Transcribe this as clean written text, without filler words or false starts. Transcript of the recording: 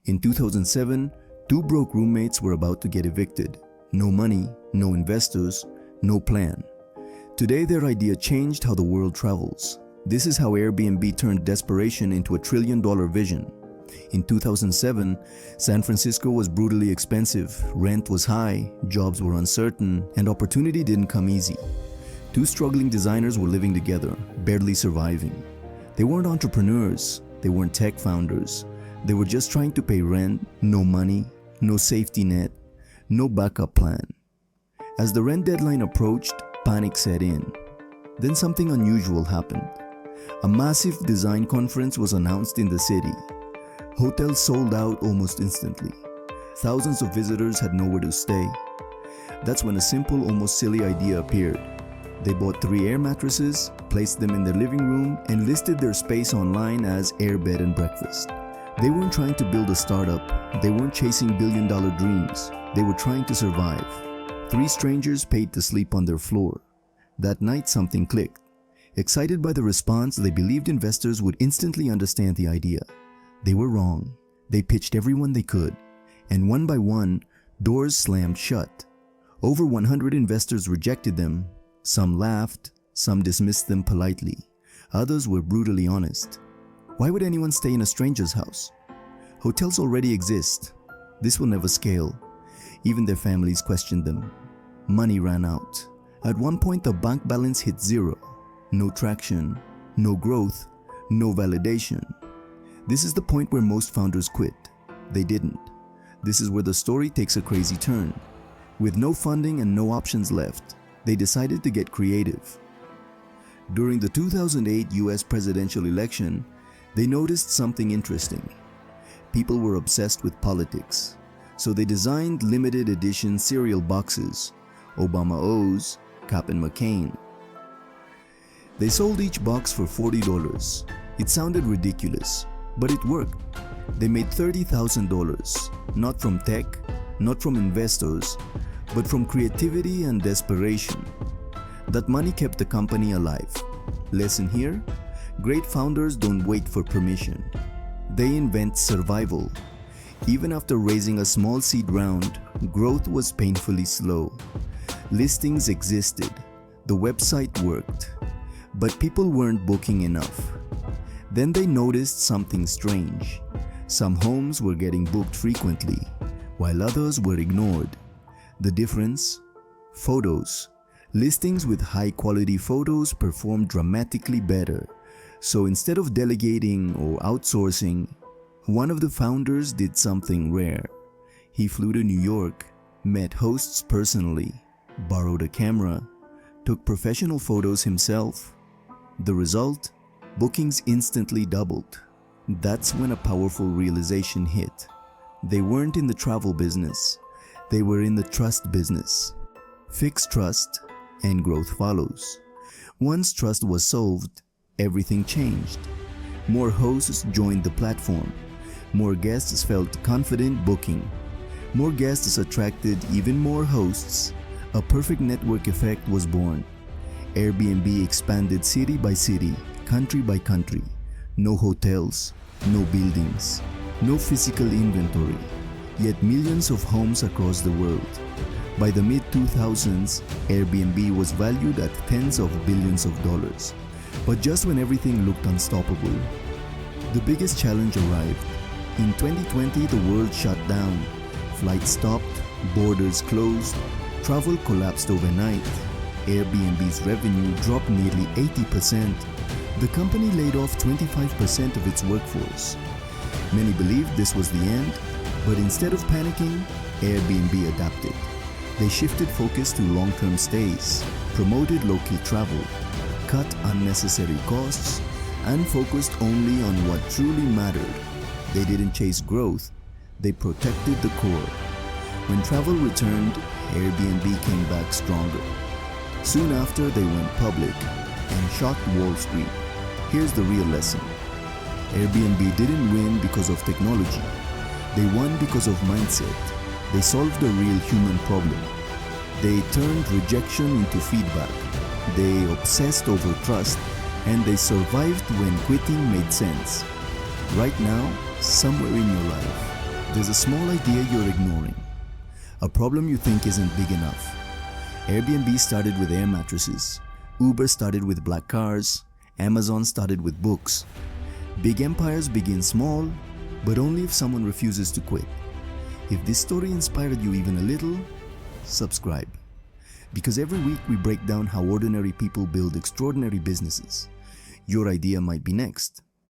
In 2007, two broke roommates were about to get evicted. No money, no investors, no plan. Today, their idea changed how the world travels. This is how Airbnb turned desperation into a trillion-dollar vision. In 2007, San Francisco was brutally expensive, rent was high, jobs were uncertain, and opportunity didn't come easy. Two struggling designers were living together, barely surviving. They weren't entrepreneurs, they weren't tech founders. They were just trying to pay rent, no money, no safety net, no backup plan. As the rent deadline approached, panic set in. Then something unusual happened. A massive design conference was announced in the city. Hotels sold out almost instantly. Thousands of visitors had nowhere to stay. That's when a simple, almost silly idea appeared. They bought 3 air mattresses, placed them in their living room, and listed their space online as Air Bed and Breakfast. They weren't trying to build a startup. They weren't chasing billion-dollar dreams. They were trying to survive. 3 strangers paid to sleep on their floor. That night, something clicked. Excited by the response, they believed investors would instantly understand the idea. They were wrong. They pitched everyone they could. And one by one, doors slammed shut. Over 100 investors rejected them. Some laughed, some dismissed them politely. Others were brutally honest. Why would anyone stay in a stranger's house? Hotels already exist. This will never scale. Even their families questioned them. Money ran out. At one point, the bank balance hit 0. No traction, no growth, no validation. This is the point where most founders quit. They didn't. This is where the story takes a crazy turn. With no funding and no options left, they decided to get creative. During the 2008 US presidential election, they noticed something interesting. People were obsessed with politics, so they designed limited edition cereal boxes, Obama O's, Cap and McCain. They sold each box for $40. It sounded ridiculous, but it worked. They made $30,000, not from tech, not from investors, but from creativity and desperation. That money kept the company alive. Lesson here? Great founders don't wait for permission. They invent survival. Even after raising a small seed round, growth was painfully slow. Listings existed. The website worked. But people weren't booking enough. Then they noticed something strange. Some homes were getting booked frequently, while others were ignored. The difference? Photos. Listings with high-quality photos performed dramatically better. So instead of delegating or outsourcing, one of the founders did something rare. He flew to New York, met hosts personally, borrowed a camera, took professional photos himself. The result? Bookings instantly doubled. That's when a powerful realization hit. They weren't in the travel business. They were in the trust business. Fix trust, and growth follows. Once trust was solved, everything changed. More hosts joined the platform. More guests felt confident booking. More guests attracted even more hosts. A perfect network effect was born. Airbnb expanded city by city, country by country. No hotels, no buildings, no physical inventory, yet millions of homes across the world. By the mid-2000s, Airbnb was valued at tens of billions of dollars. But just when everything looked unstoppable, the biggest challenge arrived. In 2020, the world shut down. Flights stopped, borders closed, travel collapsed overnight. Airbnb's revenue dropped nearly 80%. The company laid off 25% of its workforce. Many believed this was the end, but instead of panicking, Airbnb adapted. They shifted focus to long-term stays, promoted local travel, cut unnecessary costs, and focused only on what truly mattered. They didn't chase growth, they protected the core. When travel returned, Airbnb came back stronger. Soon after, they went public and shocked Wall Street. Here's the real lesson. Airbnb didn't win because of technology. They won because of mindset. They solved a real human problem. They turned rejection into feedback. They obsessed over trust, and they survived when quitting made sense. Right now, somewhere in your life, There's a small idea you're ignoring, a problem you think isn't big enough. Airbnb started with air mattresses, Uber started with black cars, Amazon started with books. Big empires begin small, but only if someone refuses to quit. If this story inspired you even a little, subscribe. Because every week we break down how ordinary people build extraordinary businesses. Your idea might be next.